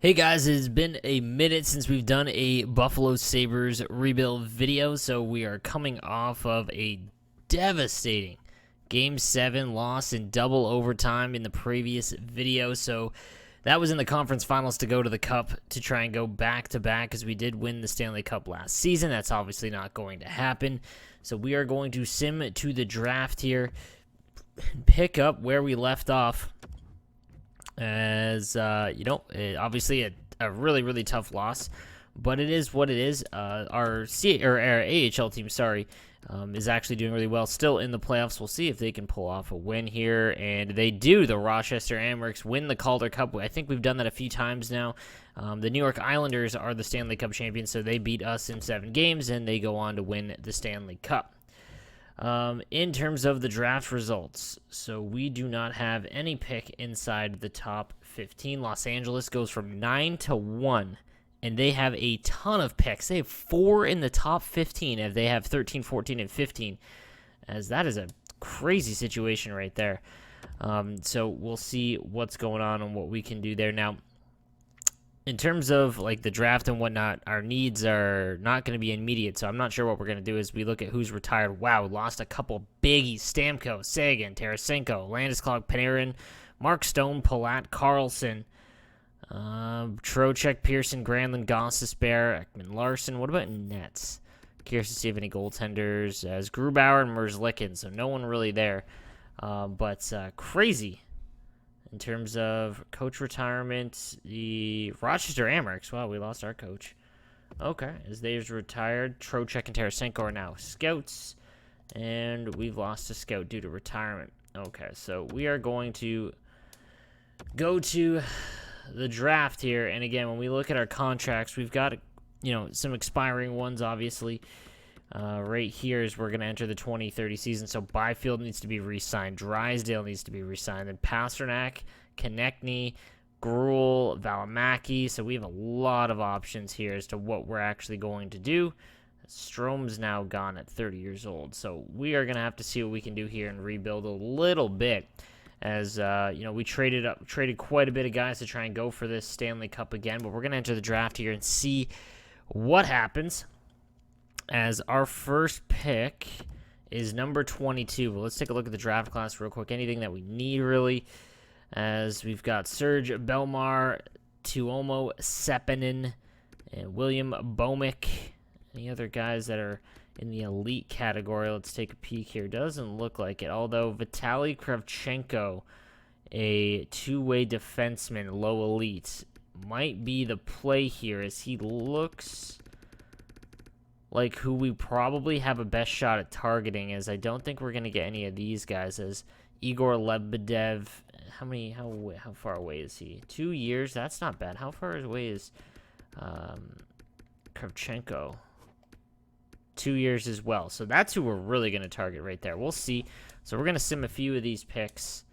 Hey guys, it's been a minute since we've done a Buffalo Sabres rebuild video, so we are coming off of a devastating Game 7 loss in double overtime in the previous video. So that was in the conference finals to go to the Cup to try and go back-to-back because we did win the Stanley Cup last season. That's obviously not going to happen. So we are going to sim to the draft here, pick up where we left off. As obviously a really tough loss, but it is what it is. Our AHL team, is actually doing really well, still in the playoffs. We'll see if they can pull off a win here, and they do. The Rochester Amherst win the Calder Cup. I think we've done that a few times now. The New York Islanders are the Stanley Cup champions, so they beat us in 7 games, and they go on to win the Stanley Cup. In terms of the draft results, so we do not have any pick inside the top 15. Los Angeles goes from 9 to 1, and they have a ton of picks. They have 4 in the top 15, and they have 13, 14, and 15, as that is a crazy situation right there. So we'll see what's going on and what we can do there. Now, in terms of like the draft and whatnot, our needs are not going to be immediate, so I'm not sure what we're going to do as we look at who's retired. Wow, lost a couple biggies: Stamkos, Sagan, Tarasenko, Landeskog, Panarin, Mark Stone, Palat, Carlson, Trocheck, Pearson, Granlund, Gostisbehere, Ekman Larson. What about Nets? Curious to see if any goaltenders as Grubauer and Merzlikins, so no one really there. But crazy. In terms of coach retirement, the Rochester Amherst. Wow, we lost our coach. Okay, as they've retired, Trocheck and Tarasenko are now scouts, and we've lost a scout due to retirement. Okay, so we are going to go to the draft here, and again, when we look at our contracts, we've got some expiring ones, obviously. Right here is we're going to enter the 2030 season, so Byfield needs to be re-signed. Drysdale needs to be re-signed. Then Pasternak, Konechny, Gruel, Valimaki. So we have a lot of options here as to what we're actually going to do. Strome's now gone at 30 years old, so we are going to have to see what we can do here and rebuild a little bit. As we traded quite a bit of guys to try and go for this Stanley Cup again, but we're going to enter the draft here and see what happens. As our first pick is number 22. Well, let's take a look at the draft class real quick. Anything that we need, really. As we've got Serge Belmar, Tuomo Seppänen, and William Bomick. Any other guys that are in the elite category? Let's take a peek here. Doesn't look like it. Although Vitaly Kravchenko, a two-way defenseman, low elite, might be the play here as he looks like who we probably have a best shot at targeting, as I don't think we're going to get any of these guys, as Igor Lebedev. How far away is he? 2 years? That's not bad. How far away is Kravchenko? 2 years as well. So that's who we're really going to target right there. We'll see. So we're going to sim a few of these picks,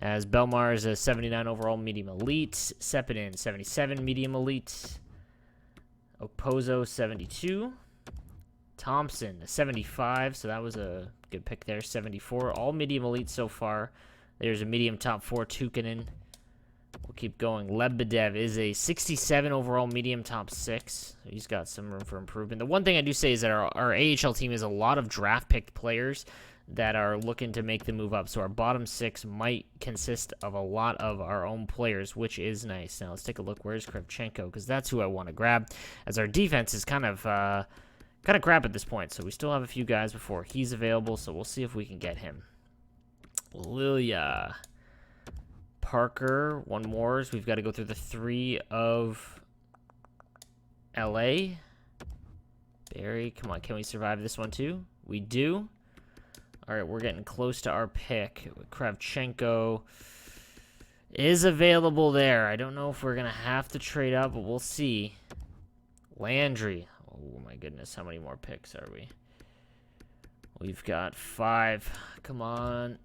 as Belmar is a 79 overall medium elite, Seppänen 77 medium elite, Okposo 72, Thompson, 75, so that was a good pick there, 74. All medium elite so far. There's a medium top 4, Tukkonen. We'll keep going. Lebedev is a 67 overall medium top 6. So he's got some room for improvement. The one thing I do say is that our AHL team is a lot of draft-picked players that are looking to make the move up. So our bottom 6 might consist of a lot of our own players, which is nice. Now let's take a look. Where's Kravchenko? Because that's who I want to grab, as our defense is kind of crap at this point. So we still have a few guys before he's available, so we'll see if we can get him. Lilia. Parker, one more. So we've got to go through the 3 of LA. Barry, come on, can we survive this one too? We do. All right, we're getting close to our pick. Kravchenko is available there. I don't know if we're going to have to trade up, but we'll see. Landry. Oh, my goodness. How many more picks are we? We've got 5. Come on.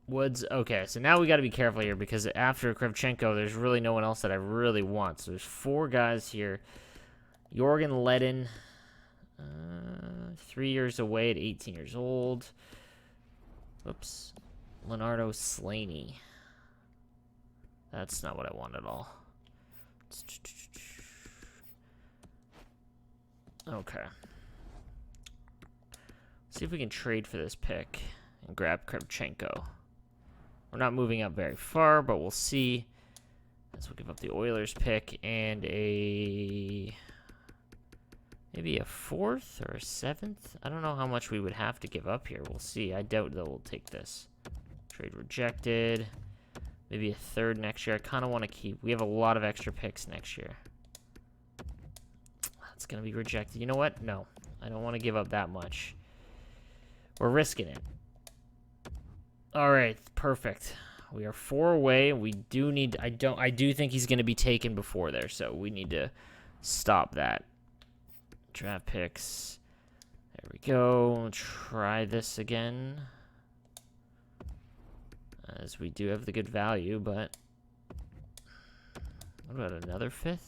Woods. Okay, so now we got to be careful here, because after Kravchenko, there's really no one else that I really want. So there's 4 guys here. Jorgen Ledin. 3 years away at 18 years old. Oops. Leonardo Slaney. That's not what I want at all. Okay. See if we can trade for this pick and grab Kravchenko. We're not moving up very far, but we'll see. As we'll give up the Oilers pick and maybe a 4th or a 7th. I don't know how much we would have to give up here. We'll see. I doubt that we'll take this. Trade rejected. Maybe a 3rd next year. I kind of want to keep. We have a lot of extra picks next year. That's going to be rejected. You know what? No. I don't want to give up that much. We're risking it. All right. Perfect. We are 4 away. We do need. I do think he's going to be taken before there, so we need to stop that. Draft picks. There we go. Try this again. As we do have the good value, but what about another 5th?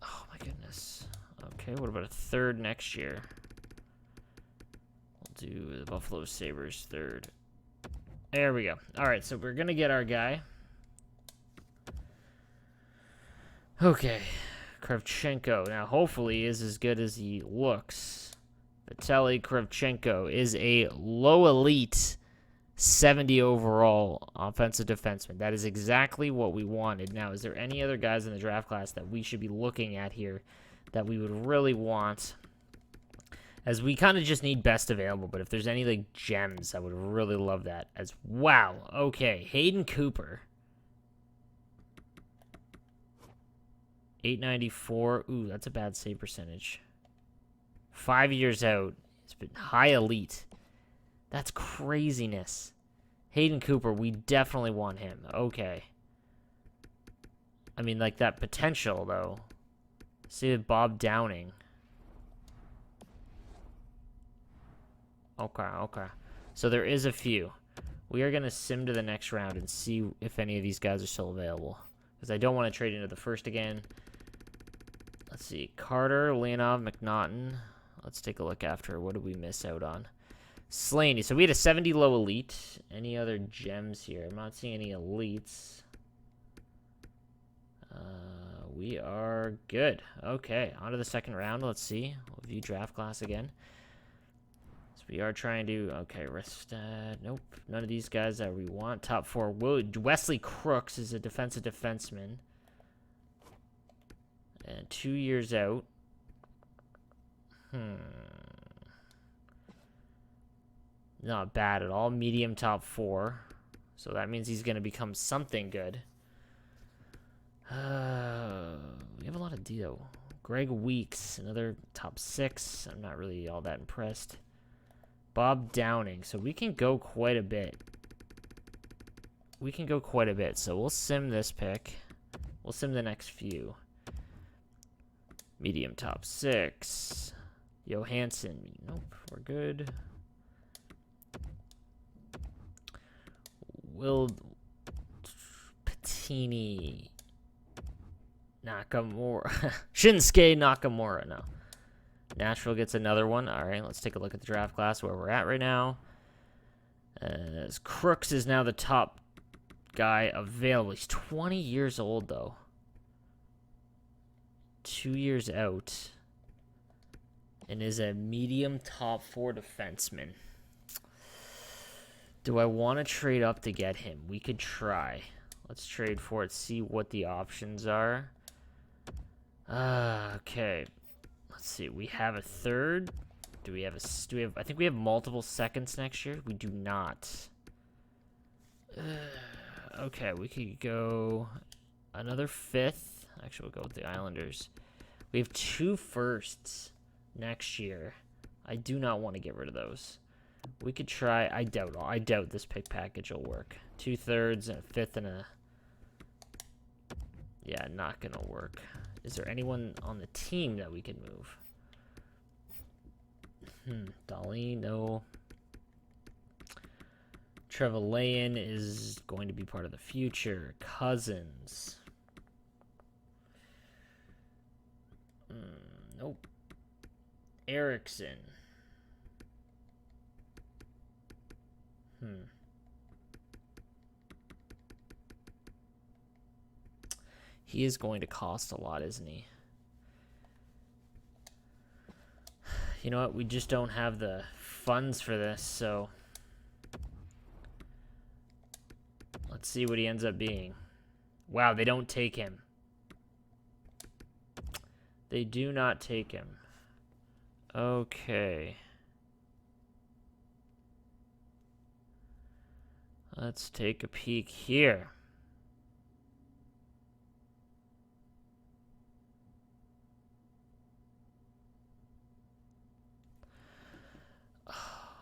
Oh my goodness. Okay, what about a 3rd next year? We'll do the Buffalo Sabres 3rd. There we go. All right, so we're gonna get our guy. Okay, Kravchenko. Now, hopefully, he is as good as he looks. Vitaly Kravchenko is a low elite 70 overall offensive defenseman. That is exactly what we wanted. Now, is there any other guys in the draft class that we should be looking at here that we would really want? As we kind of just need best available, but if there's any like gems, I would really love that. As wow, okay, Hayden Cooper. 894. Ooh, that's a bad save percentage. 5 years out. It's been high elite. That's craziness. Hayden Cooper, we definitely want him. Okay. I mean, like that potential, though. See Bob Downing. Okay. So there is a few. We are going to sim to the next round and see if any of these guys are still available. Because I don't want to trade into the first again. Let's see. Carter, Leonov, McNaughton. Let's take a look after. What did we miss out on? Slaney. So we had a 70 low elite. Any other gems here? I'm not seeing any elites. We are good. Okay. On to the second round. Let's see. We'll view draft class again. So we are trying to... Okay. Restad. Nope. None of these guys that we want. Top 4. Wesley Crooks is a defensive defenseman. And 2 years out. Not bad at all. Medium top 4. So that means he's going to become something good. We have a lot of Dio. Greg Weeks, another top 6. I'm not really all that impressed. Bob Downing. So we can go quite a bit. So we'll sim this pick. We'll sim the next few. Medium top 6. Johansson. Nope, we're good. Will Patini. Nakamura. Shinsuke Nakamura. No. Nashville gets another one. All right, let's take a look at the draft class where we're at right now. As Crooks is now the top guy available. He's 20 years old, though. 2 years out. And is a medium top 4 defenseman. Do I want to trade up to get him? We could try. Let's trade for it, see what the options are. Okay. Let's see. We have a 3rd. I think we have multiple seconds next year. We do not. Okay, we could go another 5th. Actually, we'll go with the Islanders. We have 2 firsts next year. I do not want to get rid of those. We could try. I doubt this pick package will work. 2 thirds and a 5th and a... Yeah, not going to work. Is there anyone on the team that we can move? Dolly, no. Trevelyan is going to be part of the future. Cousins. Nope. Erickson. He is going to cost a lot, isn't he? You know what? We just don't have the funds for this, so let's see what he ends up being. Wow, they don't take him. They do not take him. Okay. Let's take a peek here.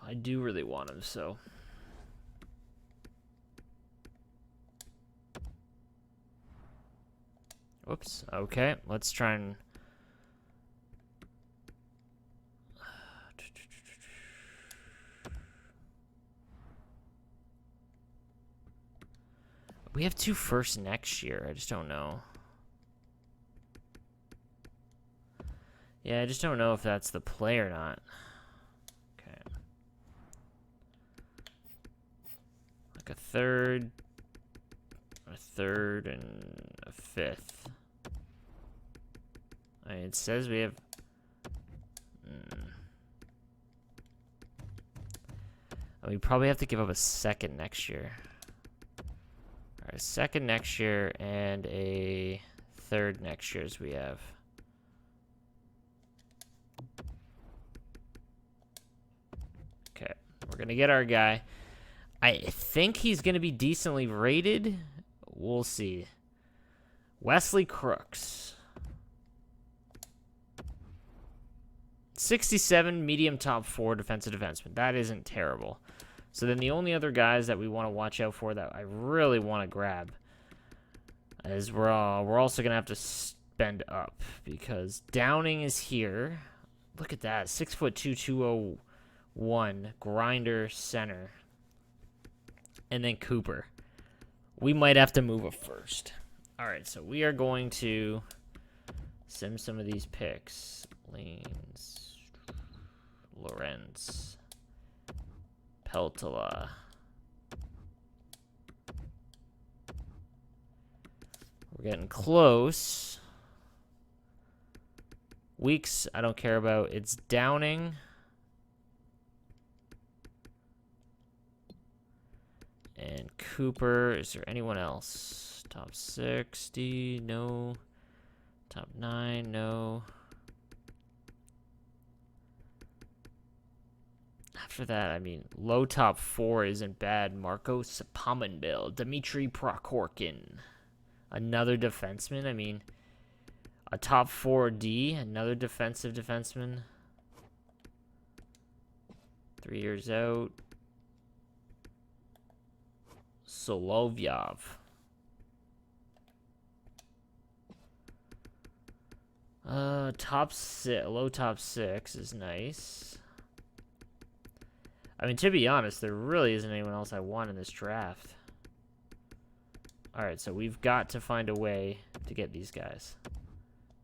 I do really want him, so. Whoops. Okay, let's try and... We have 2 firsts next year. I just don't know. Yeah, I just don't know if that's the play or not. Okay. Like a third, and a fifth. I mean, it says we have... We probably have to give up a second next year. Alright, a second next year and a third next year as we have. Okay, we're going to get our guy. I think he's going to be decently rated. We'll see. Wesley Crooks. 67, medium top 4 defensive defenseman. That isn't terrible. So then the only other guys that we want to watch out for that I really want to grab is we're also going to have to spend up because Downing is here. Look at that. 6'2", 201. Grinder center. And then Cooper. We might have to move a first. All right, so we are going to sim some of these picks. Lanes. Lorenz. Peltola. We're getting close. Weeks, I don't care about. It's Downing. And Cooper. Is there anyone else? Top 60? No. Top 9? No. After that, I mean, low top 4 isn't bad. Marcos Pominville, Dmitry Prokhorkin, another defenseman. I mean, a top 4D, another defensive defenseman. 3 years out. Solovyov. Low top 6 is nice. I mean, to be honest, there really isn't anyone else I want in this draft. Alright, so we've got to find a way to get these guys.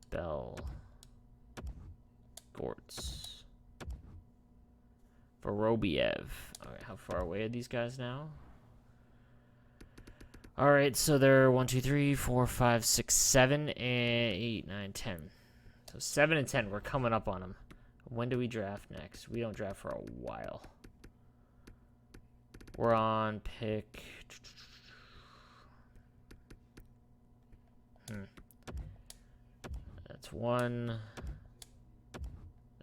Bell. Gortz. Vorobiev. Alright, how far away are these guys now? Alright, so they're 1, 2, 3, 4, 5, 6, 7, and 8, 9, 10. So 7 and 10, we're coming up on them. When do we draft next? We don't draft for a while. We're on pick... That's 1.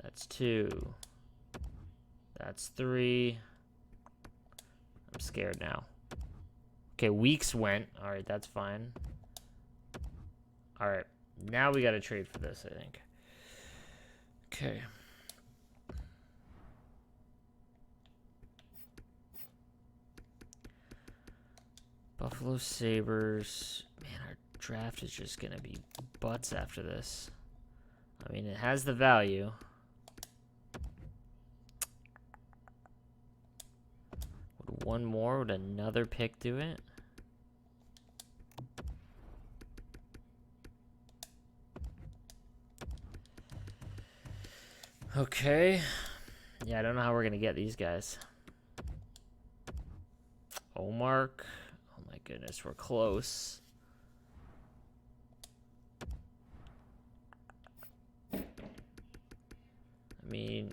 That's 2. That's 3. I'm scared now. Okay, Weeks went. Alright, that's fine. Alright, now we gotta trade for this, I think. Okay. Buffalo Sabres. Man, our draft is just going to be butts after this. I mean, it has the value. Would one more, would another pick do it? Okay. Yeah, I don't know how we're going to get these guys. Omark. Goodness, we're close. I mean,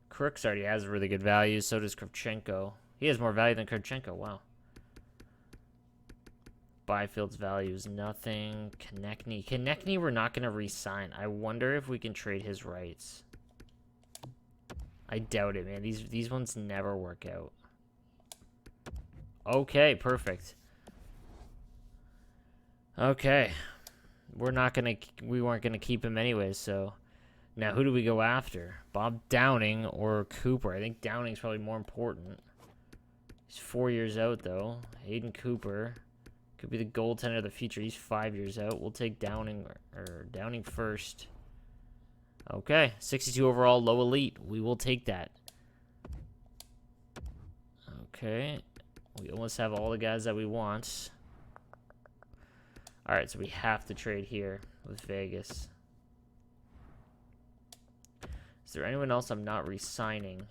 Crooks already has really good value. So does Kravchenko. He has more value than Kravchenko. Wow. Byfield's value is nothing. Konechny we're not going to re-sign. I wonder if we can trade his rights. I doubt it, man. These ones never work out. Okay, perfect. Okay. We weren't gonna keep him anyways, so now who do we go after? Bob Downing or Cooper? I think Downing's probably more important. He's 4 years out though. Hayden Cooper could be the goaltender of the future. He's 5 years out. We'll take Downing or Downing first. Okay, 62 overall, low elite. We will take that. Okay, we almost have all the guys that we want. All right, so we have to trade here with Vegas. Is there anyone else I'm not re-signing?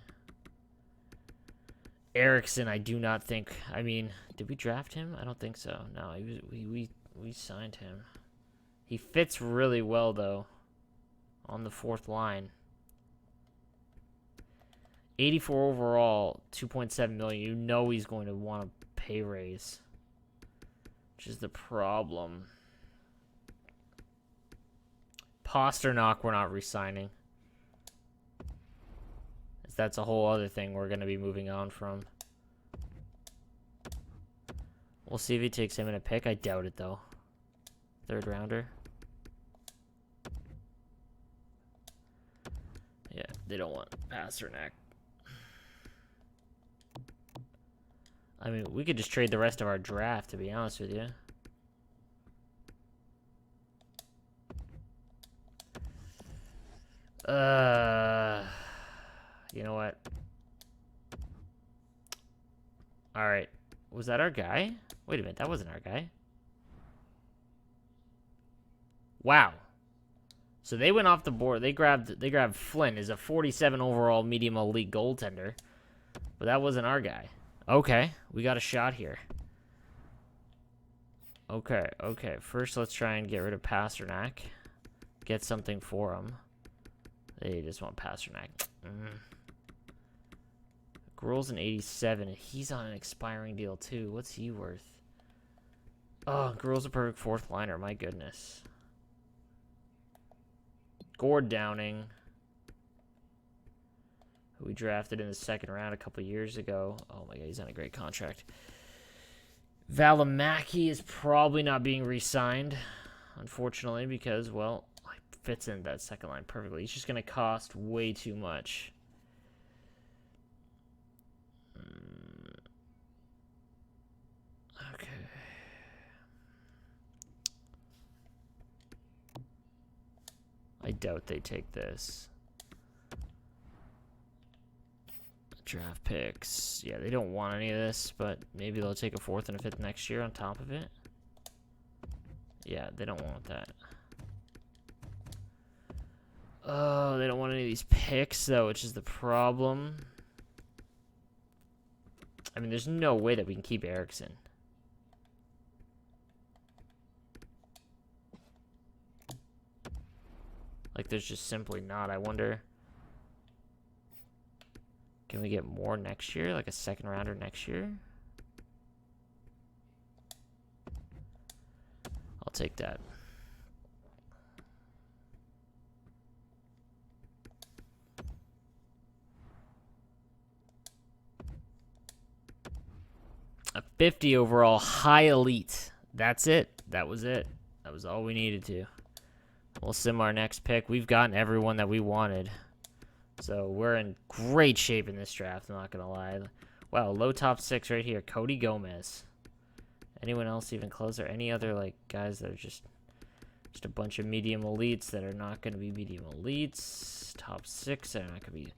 Erickson, I do not think. I mean, did we draft him? I don't think so. No, we signed him. He fits really well though on the fourth line. 84 overall, 2.7 million. You know he's going to want a pay raise, which is the problem. Pasternak, we're not re-signing. That's a whole other thing we're going to be moving on from. We'll see if he takes him in a pick. I doubt it, though. Third rounder. Yeah, they don't want Pasternak. I mean, we could just trade the rest of our draft, to be honest with you. You know what? All right. Was that our guy? Wait a minute. That wasn't our guy. Wow. So they went off the board. They grabbed Flynn as a 47 overall medium elite goaltender. But that wasn't our guy. Okay. We got a shot here. Okay. First, let's try and get rid of Pasternak. Get something for him. They just want Pasternak. Grohl's an 87, and he's on an expiring deal, too. What's he worth? Oh, Grohl's a perfect fourth liner. My goodness. Gord Downing, who we drafted in the second round a couple years ago. Oh, my God, he's on a great contract. Valimaki is probably not being re-signed, unfortunately, because, well, he fits in that second line perfectly. He's just going to cost way too much. Okay. I doubt they take this. Draft picks. Yeah, they don't want any of this, but maybe they'll take a fourth and a fifth next year on top of it. Yeah, they don't want that. Oh, they don't want any of these picks, though, which is the problem. I mean, there's no way that we can keep Erickson. Like, there's just simply not. I wonder, can we get more next year? Like a second rounder next year? I'll take that. A 50 overall high elite. That's it. That was it. That was all we needed to. We'll sim our next pick. We've gotten everyone that we wanted. So we're in great shape in this draft, I'm not going to lie. Wow, low top six right here. Cody Gomez. Anyone else even closer? Any other like guys that are just a bunch of medium elites that are not going to be medium elites? Top six that are not going to be.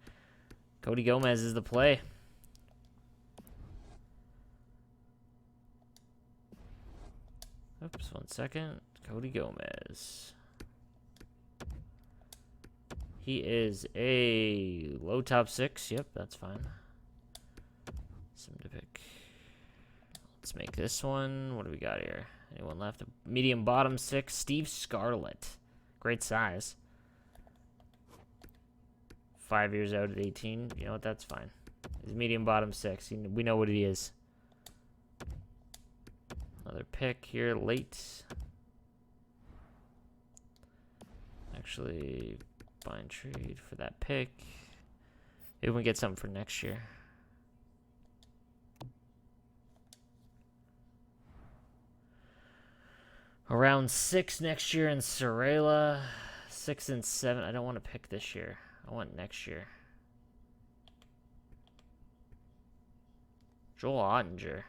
Cody Gomez is the play. Oops, 1 second. Cody Gomez. He is a low top six. Yep, that's fine. Sim to pick. Let's make this one. What do we got here? Anyone left? A medium bottom six. Steve Scarlett. Great size. 5 years out at 18. You know what? That's fine. He's medium bottom 6. We know what he is. Another pick here late. Actually, buy and trade for that pick. Maybe we can get something for next year. Around 6 next year in Sorella. 6 and 7. I don't want to pick this year. I want next year. Joel Ottinger.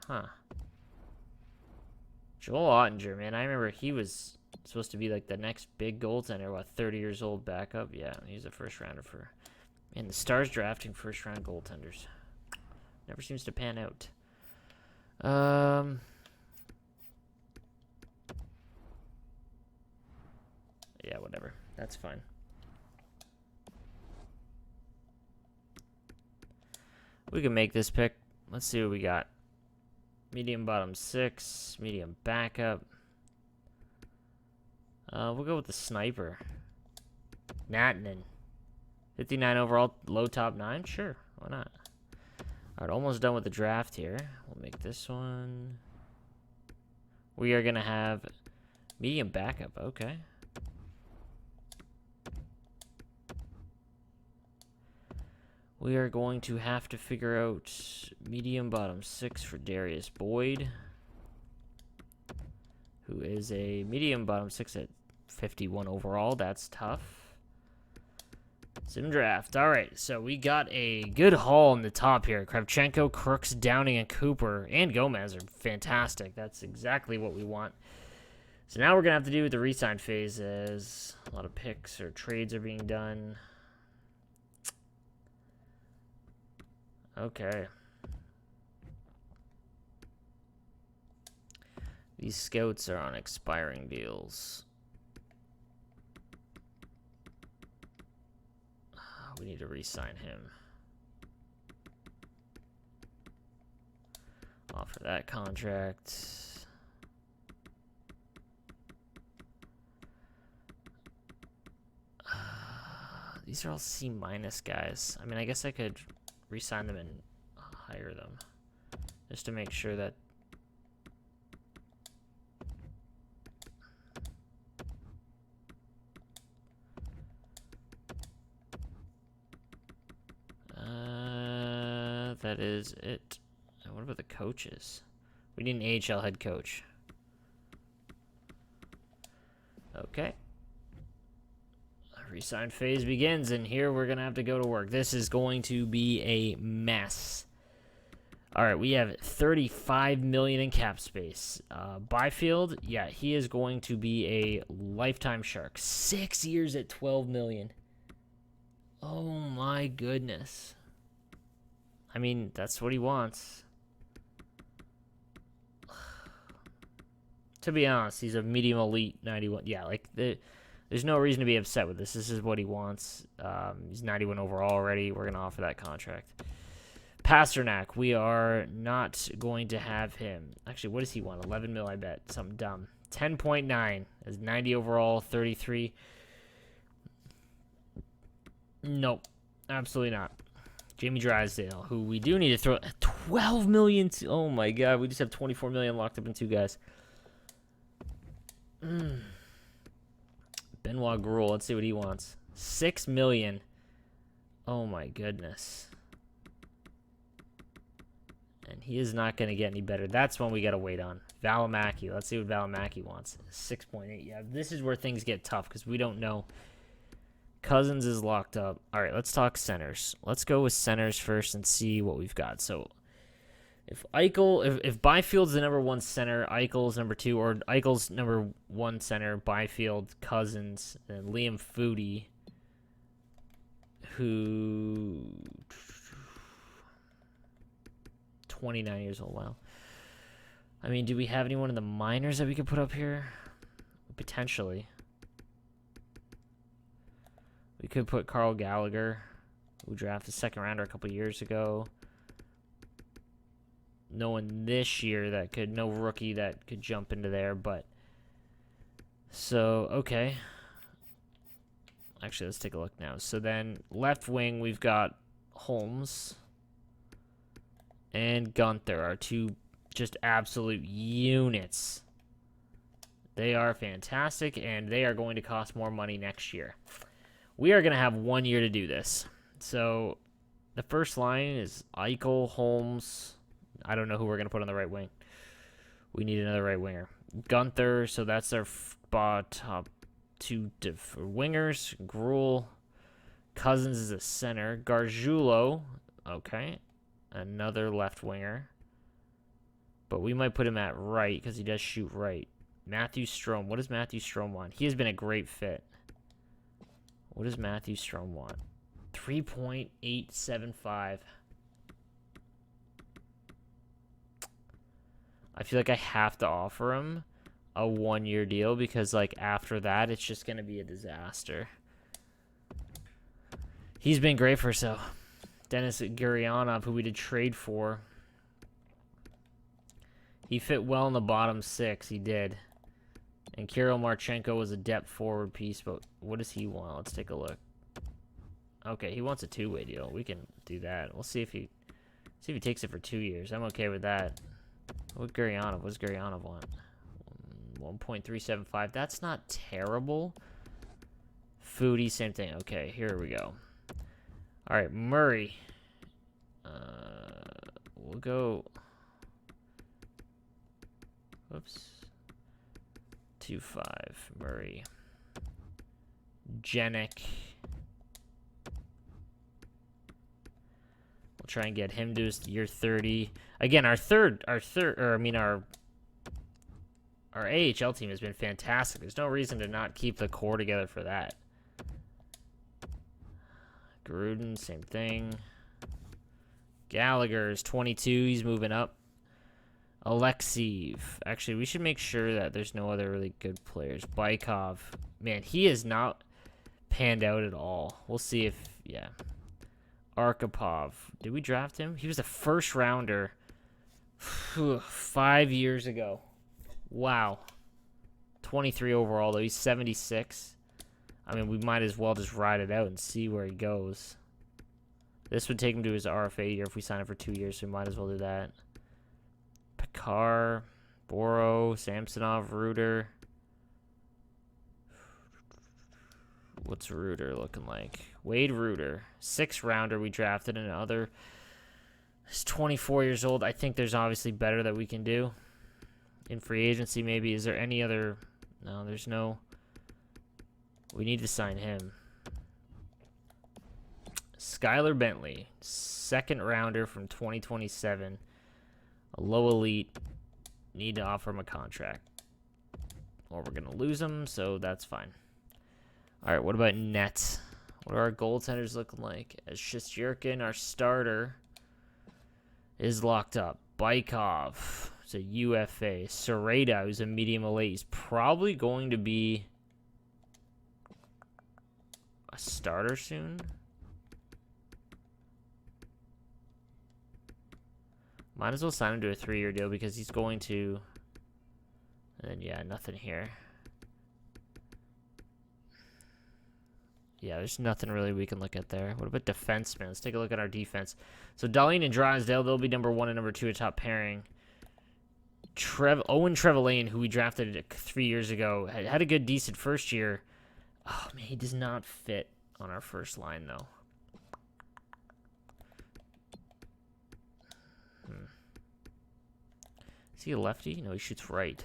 Huh. Joel Ottinger, man. I remember he was supposed to be like the next big goaltender. What, 30 years old backup? Yeah, he's a first rounder for... Man, the Stars drafting first round goaltenders. Never seems to pan out. Yeah, whatever. That's fine. We can make this pick. Let's see what we got. Medium bottom 6. Medium backup. We'll go with the sniper. Nattinen. 59 overall, low top 9? Sure, why not? Alright, almost done with the draft here. We'll make this one. We are going to have medium backup. Okay. We are going to have to figure out medium bottom 6 for Darius Boyd, who is a medium bottom 6 at 51 overall. That's tough. Sim draft. All right, so we got a good haul in the top here. Kravchenko, Crooks, Downing, and Cooper, and Gomez are fantastic. That's exactly what we want. So now we're going to have to do the re-sign phase as a lot of picks or trades are being done. Okay. These scouts are on expiring deals. We need to re-sign him. Offer that contract. These are all C- guys. I mean, I guess I could re-sign them and hire them just to make sure that that is it. What about the coaches? We need an AHL head coach. Okay. Resign phase begins, and here we're going to have to go to work. This is going to be a mess. All right, we have $35 million in cap space. Byfield, yeah, he is going to be a lifetime Shark. 6 years at $12 million. Oh, my goodness. I mean, that's what he wants. To be honest, he's a medium elite 91. Yeah, like there's no reason to be upset with this. This is what he wants. He's 91 overall already. We're going to offer that contract. Pasternak, we are not going to have him. Actually, what does he want? 11 mil, I bet. Something dumb. 10.9 as 90 overall, 33. Nope, absolutely not. Jamie Drysdale, who we do need to throw 12 million to. Oh my God, we just have 24 million locked up in 2 guys. Benoit Gruel, let's see what he wants. 6 million. Oh my goodness. And he is not going to get any better. That's one we got to wait on. Valimaki, let's see what Valimaki wants. 6.8. Yeah, this is where things get tough because we don't know. Cousins is locked up. All right, let's talk centers. Let's go with centers first and see what we've got. So if Byfield's the number 1 center, Eichel's number 2, or Eichel's number 1 center, Byfield, Cousins, and Liam Foudy, who 29 years old. Wow. I mean, do we have anyone in the minors that we could put up here? Potentially. We could put Carl Gallagher, who drafted 2nd rounder a couple years ago. No one this year no rookie that could jump into there, but so, okay. Actually, let's take a look now. So then, left wing, we've got Holmes and Gunther, our two just absolute units. They are fantastic, and they are going to cost more money next year. We are going to have 1 year to do this. So the first line is Eichel, Holmes. I don't know who we're going to put on the right wing. We need another right winger. Gunther, so that's our top two wingers. Gruel. Cousins is a center. Gargiulo, okay. Another left winger. But we might put him at right because he does shoot right. Matthew Strome. What does Matthew Strome want? He has been a great fit. What does Matthew Strome want? 3.875. I feel like I have to offer him a 1 year deal because, like, after that, it's just going to be a disaster. He's been great for so. Denis Gurianov, who we did trade for. He fit well in the bottom six. He did. And Kirill Marchenko was a depth forward piece, but what does he want? Let's take a look. Okay, he wants a two-way deal. We can do that. We'll see if he takes it for 2 years. I'm okay with that. What does Gurianov want? 1.375. That's not terrible. Foodie, same thing. Okay, here we go. All right, Murray. We'll go. Whoops. 2.5. Murray. Jenik. We'll try and get him to year 30. Again, our AHL team has been fantastic. There's no reason to not keep the core together for that. Gruden, same thing. Gallagher is 22. He's moving up. Alexeyev. Actually, we should make sure that there's no other really good players. Bykov. Man, he has not panned out at all. We'll see if, yeah. Arkhipov. Did we draft him? He was a first rounder 5 years ago. Wow. 23 overall, though. He's 76. I mean, we might as well just ride it out and see where he goes. This would take him to his RFA year if we sign him for 2 years, so we might as well do that. Pekar, Boro, Samsonov, Reuter. What's Reuter looking like? Wade Reuter. 6th rounder we drafted. Another. He's 24 years old. I think there's obviously better that we can do. In free agency, maybe. Is there any other? No, there's no. We need to sign him. Skylar Bentley. 2nd rounder from 2027. A low elite. Need to offer him a contract. Or we're going to lose him, so that's fine. All right, what about net? What are our goaltenders looking like? As Shesterkin, our starter, is locked up. Bykov is a UFA. Sereda, who's a medium elite, is probably going to be a starter soon. Might as well sign him to a 3-year deal because he's going to. And then, yeah, nothing here. Yeah, there's nothing really we can look at there. What about defensemen? Let's take a look at our defense. So, Dahlin and Drysdale, they'll be number 1 and number 2 at top pairing. Owen Trevelyan, who we drafted 3 years ago, had a good, decent first year. Oh, man, he does not fit on our first line, though. Is he a lefty? No, he shoots right.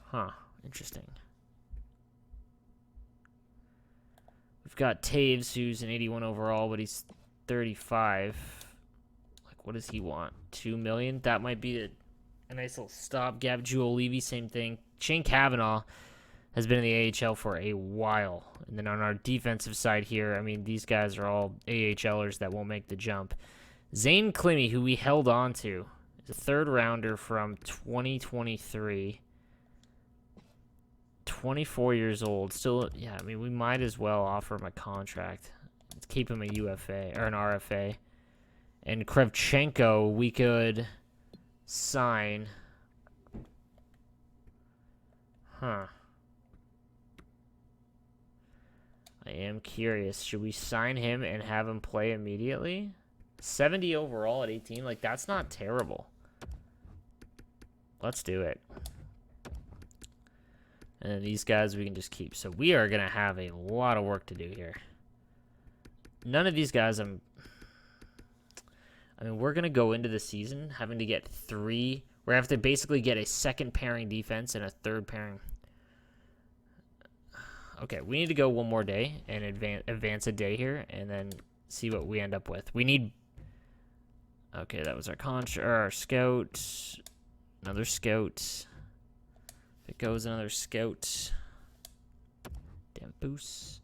Huh. Interesting. We've got Taves, who's an 81 overall, but he's 35. Like, what does he want? $2 million? That might be a nice little stopgap. Jewel Levy, same thing. Shane Cavanaugh has been in the AHL for a while. And then on our defensive side here, I mean, these guys are all AHLers that won't make the jump. Zane Clemmy, who we held on to, is a 3rd rounder from 2023. 24 years old. Still, yeah, I mean, we might as well offer him a contract. Let's keep him a UFA or an RFA. And Krevchenko, we could sign. Huh. I am curious. Should we sign him and have him play immediately? 70 overall at 18. Like, that's not terrible. Let's do it. And then these guys we can just keep. So we are going to have a lot of work to do here. None of these guys I mean, we're going to go into the season having to get 3. We're going to have to basically get a second pairing defense and a third pairing. Okay, we need to go one more day and advance a day here and then see what we end up with. We need... Okay, that was our scout. Another scout. If it goes another scout. Dembus.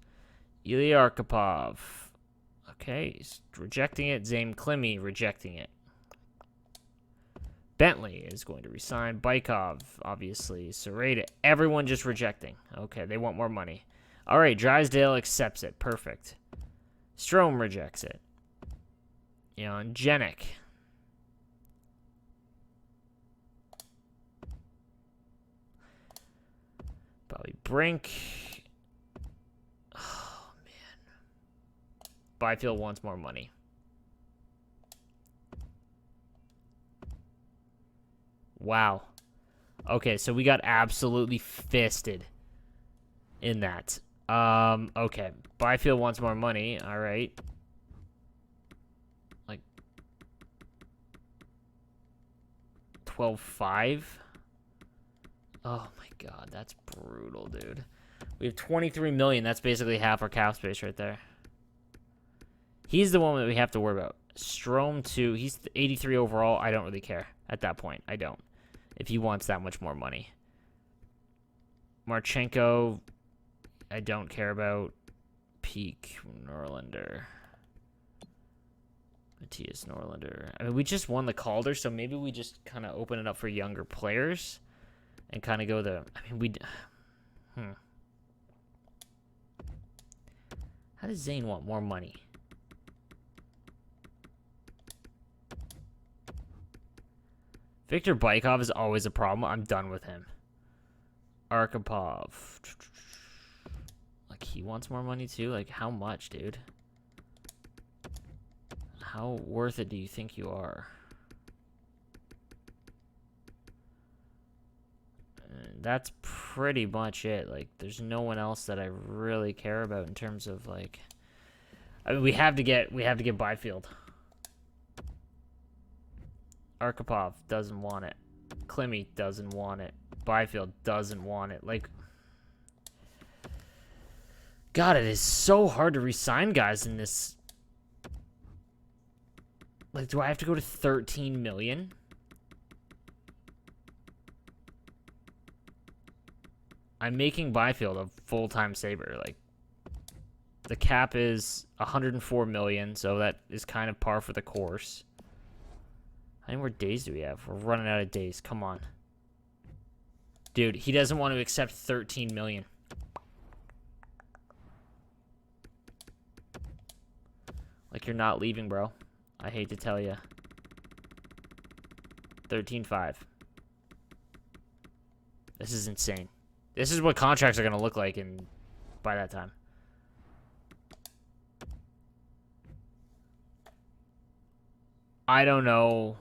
Ilya Arkhipov. Okay, he's rejecting it. Zane Klimi rejecting it. Bentley is going to resign. Bykov, obviously. Sereda. Everyone just rejecting. Okay, they want more money. All right, Drysdale accepts it. Perfect. Strome rejects it. Jan Jenik. Bobby Brink. Oh, man. Byfield wants more money. Wow. Okay, so we got absolutely fisted in that. Okay. Byfield wants more money. All right. Like 12.5. Oh my god, that's brutal, dude. We have 23 million. That's basically half our cap space right there. He's the one that we have to worry about. Strome 2. He's 83 overall. I don't really care at that point. I don't. If he wants that much more money. Marchenko, I don't care about. Peak Norlander. Matthias Norlander. I mean, we just won the Calder, so maybe we just kind of open it up for younger players and kind of go the... I mean, How does Zane want more money? Victor Bykov is always a problem. I'm done with him. Arkhipov. Like, he wants more money too? Like, how much, dude? How worth it do you think you are? And that's pretty much it. Like, there's no one else that I really care about in terms of, like... I mean, we have to get Byfield. Arkhipov doesn't want it. Klimi doesn't want it. Byfield doesn't want it. Like, God, it is so hard to re-sign guys in this. Like, do I have to go to 13 million? I'm making Byfield a full-time Sabre. Like, the cap is 104 million, so that is kind of par for the course. How many more days do we have? We're running out of days. Come on. Dude, he doesn't want to accept 13 million. Like, you're not leaving, bro. I hate to tell you. 13.5. This is insane. This is what contracts are going to look like by that time. I don't know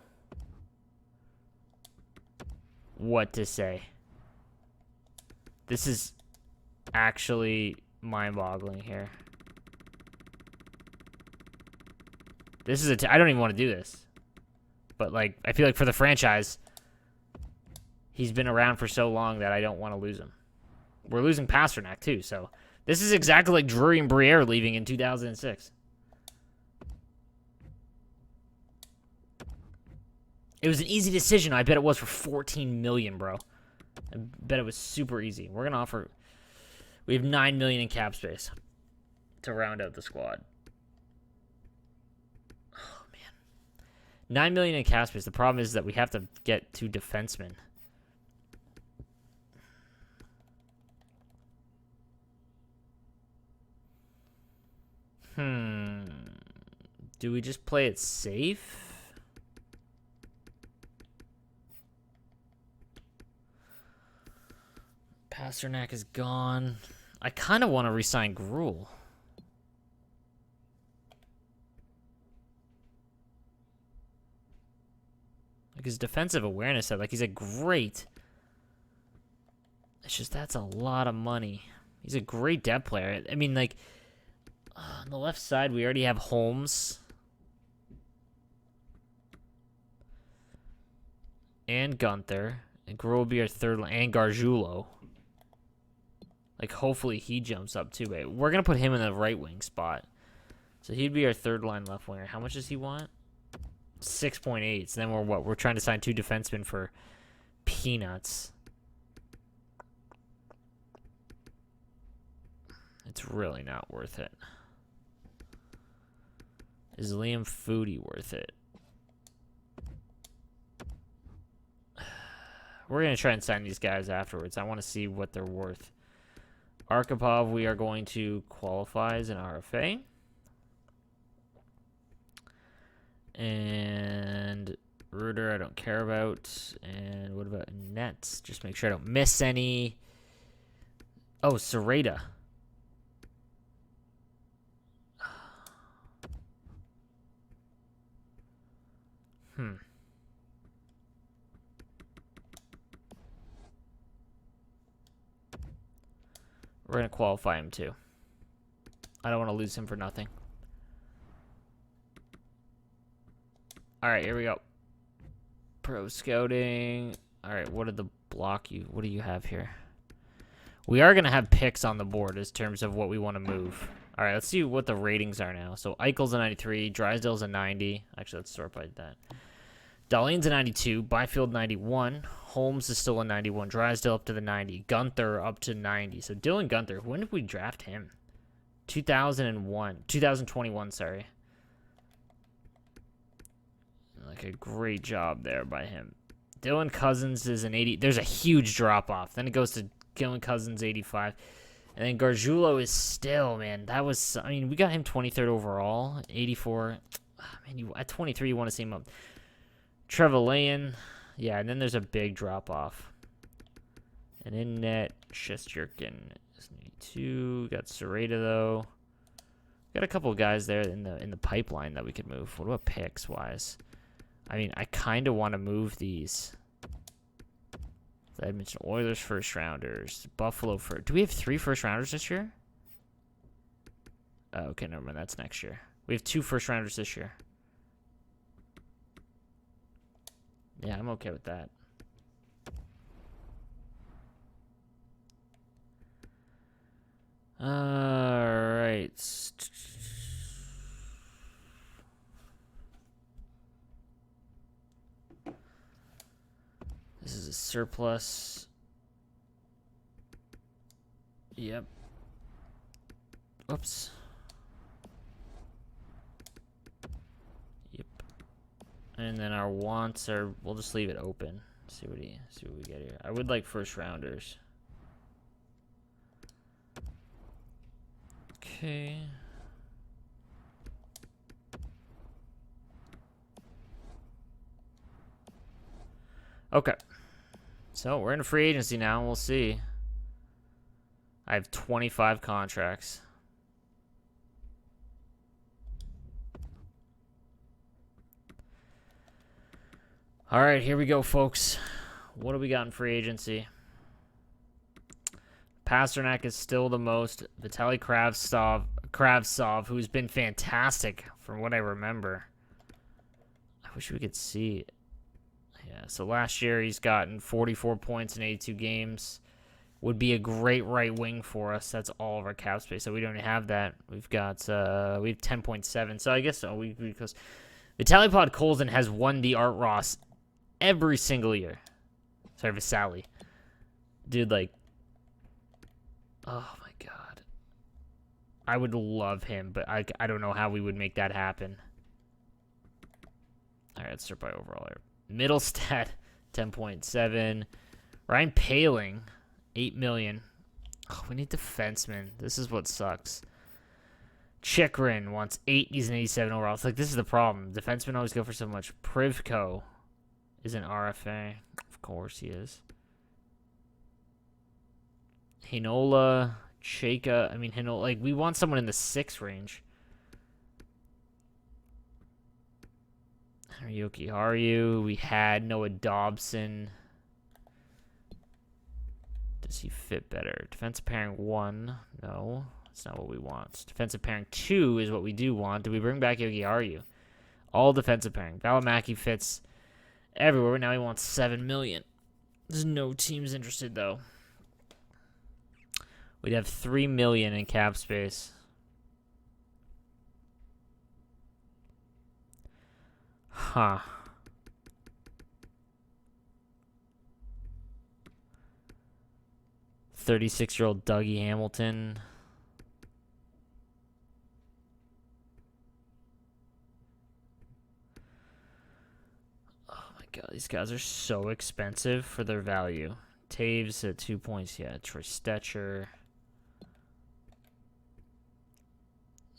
what to say. This is actually mind-boggling here. This is I don't even want to do this. But, like, I feel like for the franchise, he's been around for so long that I don't want to lose him. We're losing Pasternak, too, so this is exactly like Drury and Briere leaving in 2006. It was an easy decision. I bet it was for 14 million, bro. I bet it was super easy. We're going to offer... We have 9 million in cap space to round out the squad. Oh, man. 9 million in cap space. The problem is that we have to get 2 defensemen. Do we just play it safe? Pasternak is gone. I kind of want to re-sign Gruel. Like his defensive awareness, like he's a great. It's just that's a lot of money. He's a great depth player. I mean, like on the left side, we already have Holmes and Gunther, and Gruel will be our third line, and Gargiulo. Like, hopefully he jumps up too. But we're gonna put him in the right wing spot, so he'd be our third line left winger. How much does he want? 6.8. So then we're what? We're trying to sign 2 defensemen for peanuts. It's really not worth it. Is Liam Foodie worth it? We're going to try and sign these guys afterwards. I want to see what they're worth. Arkhipov, we are going to qualify as an RFA. And Ruder, I don't care about. And what about Nets? Just make sure I don't miss any. Oh, Sereda. We're going to qualify him too. I don't want to lose him for nothing. All right, here we go. Pro scouting. All right, what do you have here? We are going to have picks on the board in terms of what we want to move. All right, let's see what the ratings are now. So Eichel's a 93, Drysdale's a 90. Actually, let's sort by that. Dahlin's a 92, Byfield 91, Holmes is still a 91, Drysdale up to the 90, Gunther up to 90. So Dylan Gunther, when did we draft him? 2021, sorry. Like a great job there by him. Dylan Cousins is an 80. There's a huge drop off. Then it goes to Dylan Cousins 85. And then Gargiulo is still, man, that was, I mean, we got him 23rd overall, 84. Man, at 23, you want to see him up. Trevelyan, yeah, and then there's a big drop off. And in net, Shesterkin is 82. Got Sereda though. Got a couple of guys there in the pipeline that we could move. What about picks wise? I mean, I kind of want to move these. The Edmonton Oilers first rounders, Buffalo first. Do we have 3 first rounders this year? Oh, okay, never mind. That's next year. We have 2 first rounders this year. Yeah, I'm okay with that. All right. This is a surplus. Yep. Oops. Yep. And then our wants are, we'll just leave it open. See what we get here. I would like first rounders. Okay. Okay. So we're in a free agency now. We'll see. I have 25 contracts. All right, here we go, folks. What do we got in free agency? Pasternak is still the most. Vitaly Kravtsov, who's been fantastic from what I remember. I wish we could see it. Yeah, so last year he's gotten 44 points in 82 games. Would be a great right wing for us. That's all of our cap space. So we don't have that. We've got we have 10.7. So I guess because Vitaly Podkolzin has won the Art Ross every single year. Sorry, Vasily. Dude, like, oh my god. I would love him, but I don't know how we would make that happen. All right, let's start by overall here. Middlestat, 10.7. Ryan Paling, 8 million. Oh, we need defensemen. This is what sucks. Chikrin wants 8. He's an 87 overall. It's like, this is the problem. Defensemen always go for so much. Privko is an RFA. Of course he is. Heinola, Cheka. I mean, Heinola, like, we want someone in the 6 range. Ryuki Haru. We had Noah Dobson. Does he fit better? Defensive pairing 1. No, that's not what we want. Defensive pairing 2 is what we do want. Do we bring back Yogi Haru? All defensive pairing. Valimaki fits everywhere. Now he wants $7 million. There's no teams interested, though. We'd have $3 million in cap space. Huh. $36-year-old Dougie Hamilton. Oh my god, these guys are so expensive for their value. Taves at 2 points. Yeah, Troy Stetcher.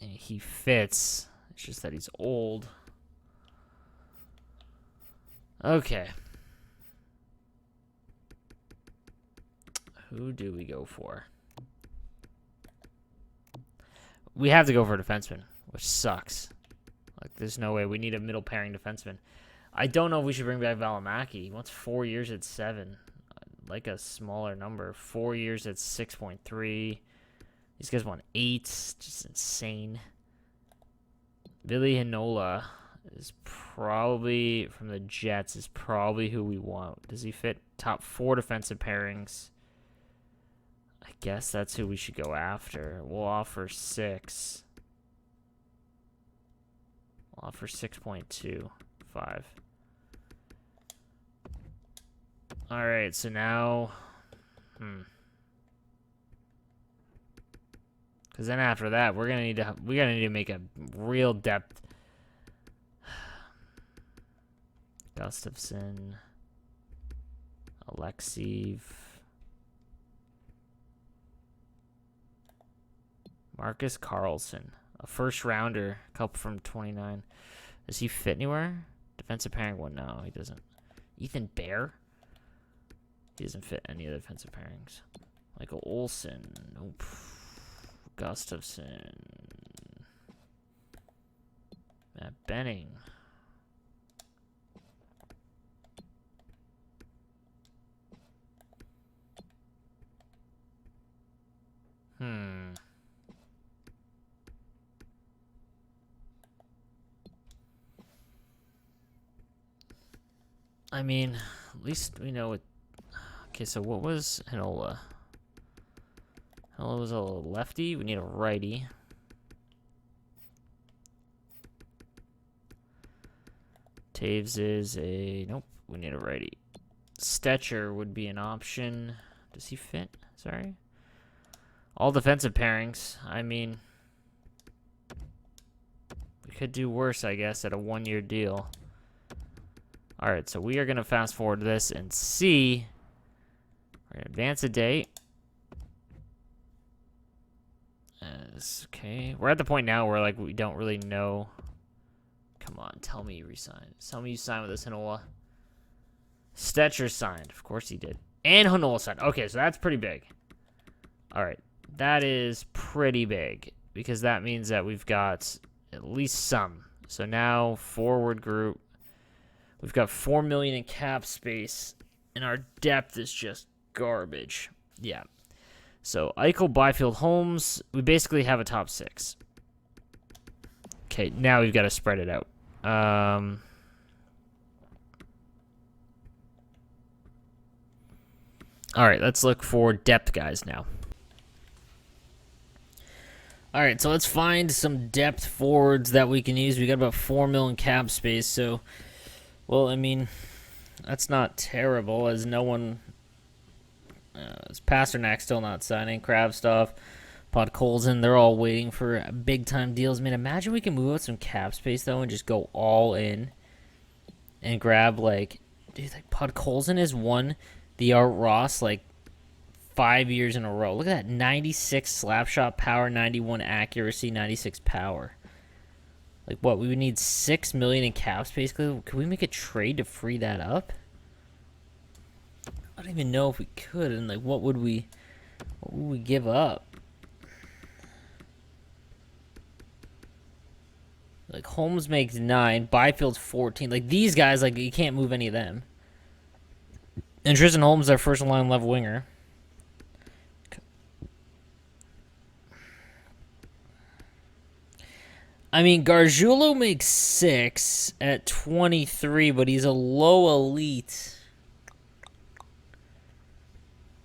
And he fits. It's just that he's old. Okay. Who do we go for? We have to go for a defenseman, which sucks. Like, there's no way. We need a middle pairing defenseman. I don't know if we should bring back Valimaki. He wants 4 years at 7. I'd like a smaller number. 4 years at 6.3. These guys want 8. Just insane. Billy Heinola is probably, from the Jets, is probably who we want. Does he fit top 4 defensive pairings? I guess that's who we should go after. We'll offer 6. We'll offer 6.25. All right, so now, because then after that, we're gonna need to make a real depth. Gustafson, Alexeev, Marcus Carlson, a first rounder, a couple from 29. Does he fit anywhere? Defensive pairing 1? No, he doesn't. Ethan Bear? He doesn't fit any of the defensive pairings. Michael Olson. Nope. Gustafson. Matt Benning. I mean, at least we know it. Okay, so what was Heinola? Heinola was a lefty. We need a righty. Taves is a... Nope, we need a righty. Stetcher would be an option. Does he fit? Sorry. All defensive pairings. I mean, we could do worse, I guess, at a 1-year deal. All right, so we are going to fast forward this and see. We're going to advance a date. Okay. We're at the point now where, like, we don't really know. Come on, tell me you resigned. Tell me you signed with us, Heinola. Stetcher signed. Of course he did. And Heinola signed. Okay, so that's pretty big. All right. That is pretty big because that means that we've got at least some. So now forward group, we've got $4 million in cap space, and our depth is just garbage. Yeah. So Eichel, Byfield, Holmes, we basically have a top 6. Okay, now we've got to spread it out. All right, let's look for depth guys now. All right, so let's find some depth forwards that we can use. We got about $4 million cap space, so, well, I mean, that's not terrible, as no one, as Pasternak still not signing, Kravtsov, Podkolzin, they're all waiting for big-time deals. Man, imagine we can move out some cap space, though, and just go all in and grab, like, dude, like, Podkolzin has won the Art Ross, like, 5 years in a row. Look at that. 96 slap shot power, 91 accuracy, 96 power. Like, what? We would need $6 million in cap space. Could we make a trade to free that up? I don't even know if we could. And, like, what would we What would we give up? Like, Holmes makes 9. Byfield's 14. Like, these guys, like, you can't move any of them. And Tristan Holmes is our first line left winger. I mean, Gargiulo makes 6 at 23, but he's a low elite.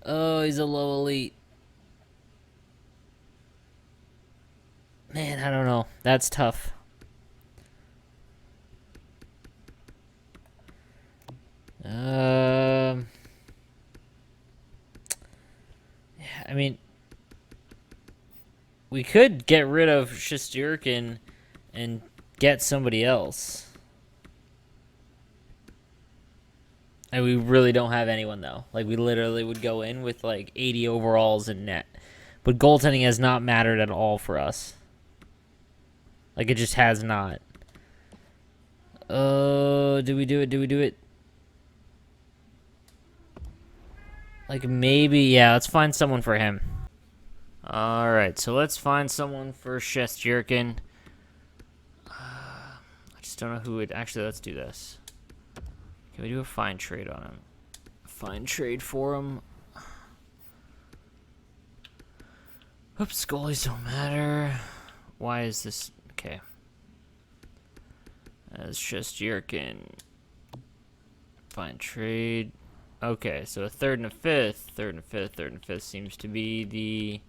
Oh, he's a low elite. Man, I don't know. That's tough. Yeah, I mean, we could get rid of Shesterkin and get somebody else. And we really don't have anyone, though. Like, we literally would go in with, like, 80 overalls in net. But goaltending has not mattered at all for us. Like, it just has not. Do we do it? Do we do it? Like, maybe, yeah, let's find someone for him. Alright, so let's find someone for Shesterkin. I just don't know who would... Actually, let's do this. Can we do a fine trade on him? Fine trade for him. Oops, goalies don't matter. Why is this... Okay. As Shesterkin. Fine trade. Okay, so a third and a fifth. Third and a fifth. Third and a fifth seems to be the...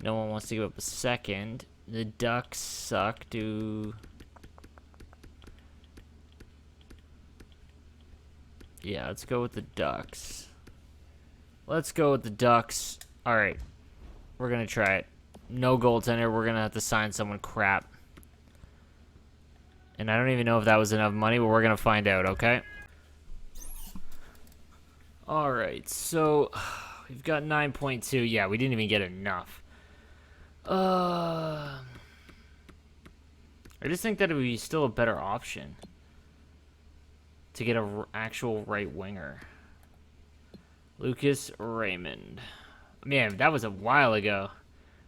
No one wants to give up a second. The Ducks suck. Yeah, let's go with the Ducks. Let's go with the Ducks. Alright. We're going to try it. No goaltender. We're going to have to sign someone crap. And I don't even know if that was enough money, but we're going to find out, okay? Alright, so we've got 9.2. Yeah, we didn't even get enough. I just think that it would be still a better option to get an actual right winger. Lucas Raymond. Man, that was a while ago.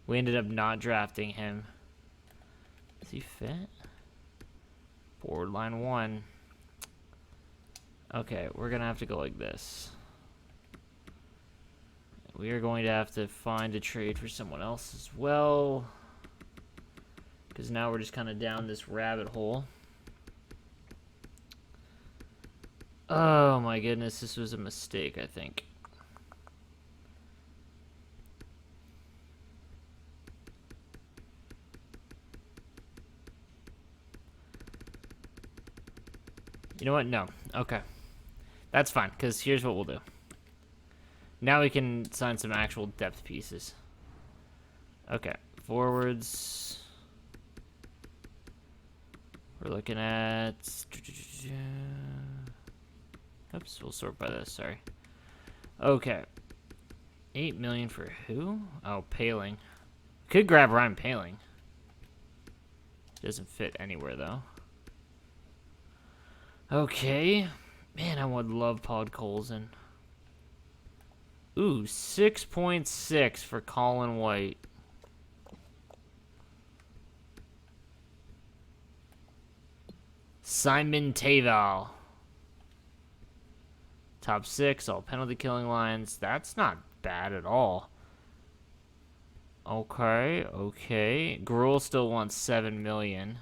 We ended up not drafting him. Does he fit? Forward line 1. Okay, we're going to have to go like this. We are going to have to find a trade for someone else as well. Because now we're just kind of down this rabbit hole. Oh my goodness, this was a mistake, I think. You know what? No. Okay. That's fine, because here's what we'll do. Now we can sign some actual depth pieces. Okay. Forwards. We're looking at... Oops, we'll sort by this, sorry. Okay. 8 million for who? Oh, Paling. Could grab Ryan Paling. Doesn't fit anywhere, though. Okay. Man, I would love Podkolzin. Ooh, 6.6 for Colin White. Simon Taval. Top 6, all penalty killing lines. That's not bad at all. Okay, okay. Gruel still wants 7 million.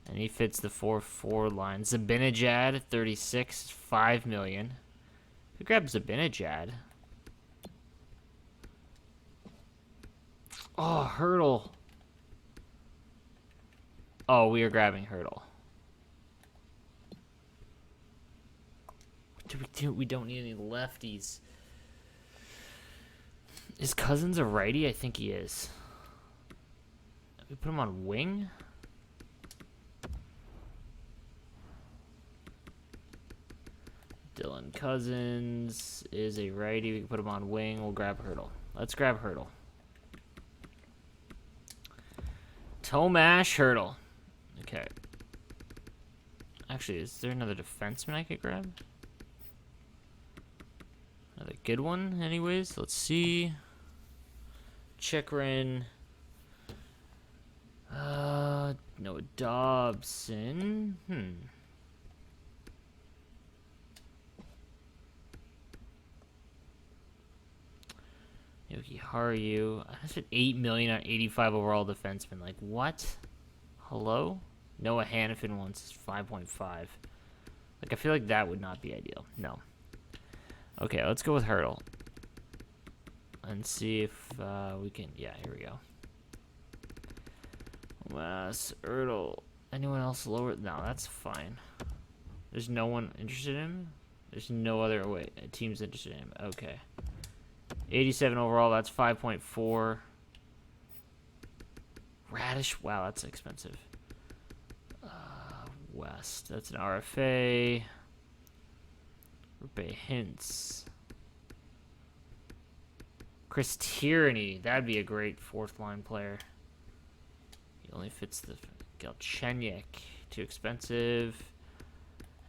And he fits the 4-4 line. Zabinajad, 36, 5 million. Who grabs Zabinajad? Oh, Hurdle. Oh, we are grabbing Hurdle. What do we do? We don't need any lefties. Is Cousins a righty? I think he is. We put him on wing? Dylan Cousins is a righty. We can put him on wing. We'll grab Hurdle. Let's grab Hurdle. Tomash Hurdle. Okay. Actually, is there another defenseman I could grab? Another good one, anyways. Let's see. Chikrin. Noah Dobson. Yoki Haru. I said $8 million on 85 overall defenseman. Like, what? Hello? Noah Hannafin wants 5.5. Like, I feel like that would not be ideal. No. Okay, let's go with Hurdle. And see if we can... Yeah, here we go. Wes, Hurdle. Anyone else lower? No, that's fine. There's no one interested in him? There's no other teams interested in him. Okay. 87 overall, that's 5.4. Radish, wow, that's expensive. West, that's an RFA. Rupe Hintz. Chris Tierney, that'd be a great fourth line player. He only fits the Galchenyuk, too expensive.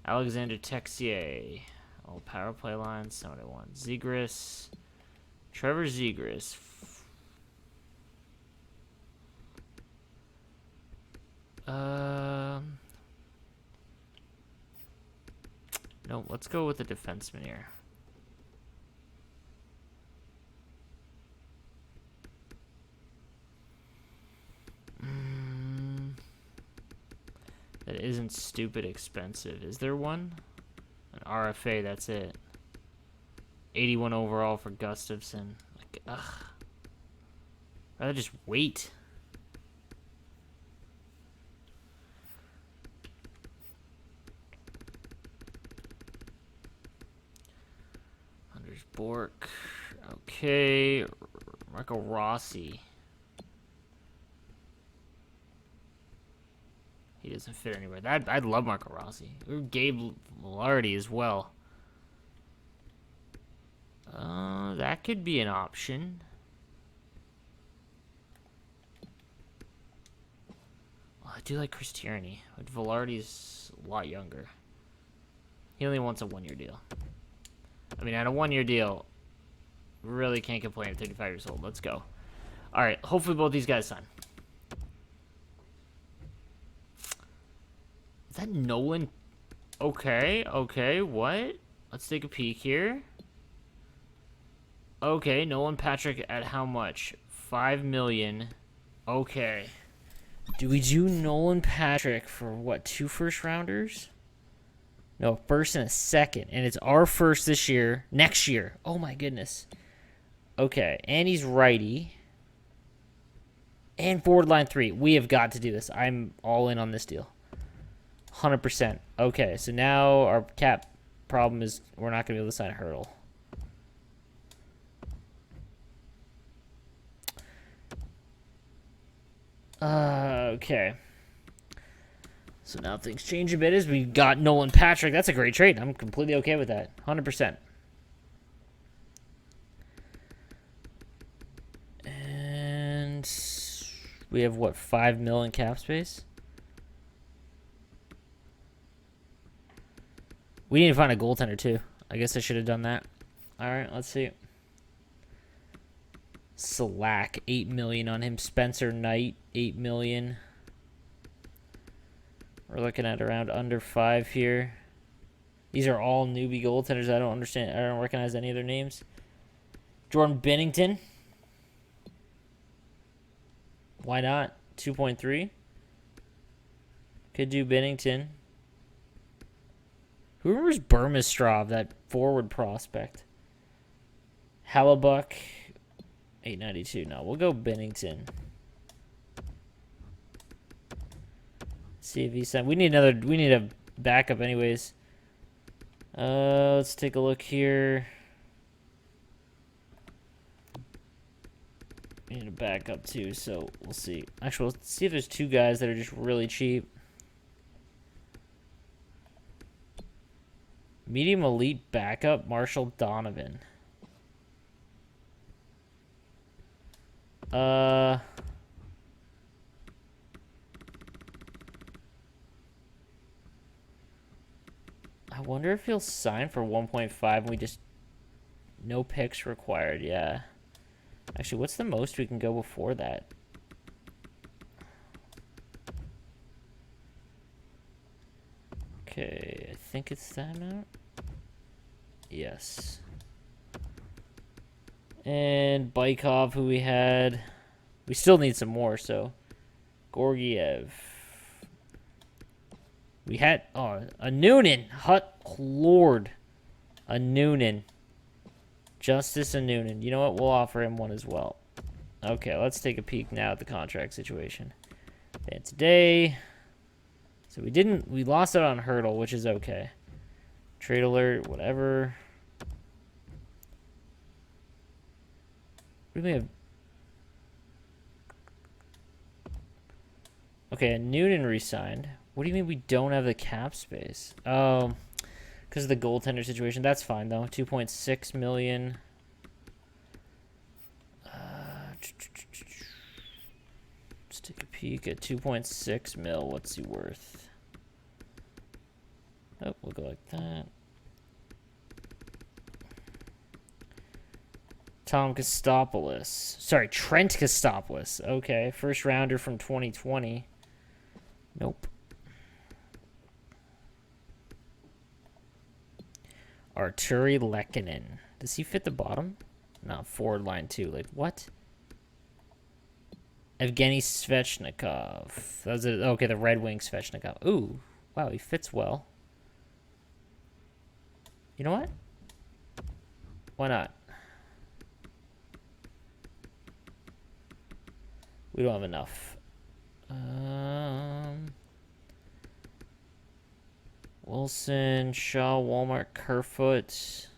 Alexander Texier, all power play lines, not what I want. Zegras, Trevor Zegras. No, let's go with the defenseman here. That isn't stupid expensive. Is there one? An RFA, that's it. 81 overall for Gustafson. Like, ugh. I'd rather just wait. Anders Bork. Okay. Marco Rossi. He doesn't fit anywhere. I'd love Marco Rossi. Or Gabe Lardy as well. That could be an option. Well, I do like Chris Tierney, but Velarde's a lot younger. He only wants a one-year deal. I mean, at a one-year deal, really can't complain at 35 years old. Let's go. All right, hopefully both these guys sign. Is that Nolan? Okay, what? Let's take a peek here. Okay, Nolan Patrick at how much? 5 million. Okay. Do we do Nolan Patrick for what, 2 first rounders? No, first and a second. And it's our first this year. Next year. Oh my goodness. Okay, and he's righty. And forward line 3. We have got to do this. I'm all in on this deal. 100%. Okay, so now our cap problem is we're not going to be able to sign a Hurdle. Okay. So now things change a bit as we got Nolan Patrick. That's a great trade. I'm completely okay with that. 100%. And we have, what, 5 mil in cap space? We need to find a goaltender, too. I guess I should have done that. All right, let's see. Slack, 8 million on him. Spencer Knight, 8 million. We're looking at around under 5 here. These are all newbie goaltenders. I don't understand. I don't recognize any of their names. Jordan Binnington. Why not? 2.3. Could do Binnington. Who remembers Burmistrov, that forward prospect? Hellebuck, 892. No, we'll go Binnington. See if he's signed. We need a backup anyways. Let's take a look here. We need a backup too, so we'll see. Actually, let's see if there's 2 guys that are just really cheap. Medium elite backup, Marshall Donovan. I wonder if he'll sign for 1.5 and we just... No picks required, yeah. Actually, what's the most we can go before that? Okay, I think it's that amount. Yes. And Bykov, who we had. We still need some more, so. Gorgiev. We had, a Noonan. Lord. A Noonan. Justice a Noonan. You know what? We'll offer him one as well. Okay, let's take a peek now at the contract situation. And today. So we lost it on Hurdle, which is okay. Trade alert, whatever. What do we have? Okay, a Noonan re-signed. What do you mean we don't have the cap space? Oh, because of the goaltender situation. That's fine, though. 2.6 million. Let's take a peek at 2.6 mil. What's he worth? Oh, we'll go like that. Tom Kostopoulos. Sorry, Trent Kostopoulos. Okay, first rounder from 2020. Nope. Arturi Lehkonen. Does he fit the bottom? No, forward line too. Like, what? Evgeny Svechnikov. That was it. Okay, the Red Wing Svechnikov. Ooh, wow, he fits well. You know what? Why not? We don't have enough. Wilson, Shaw, Walmart, Kerfoot,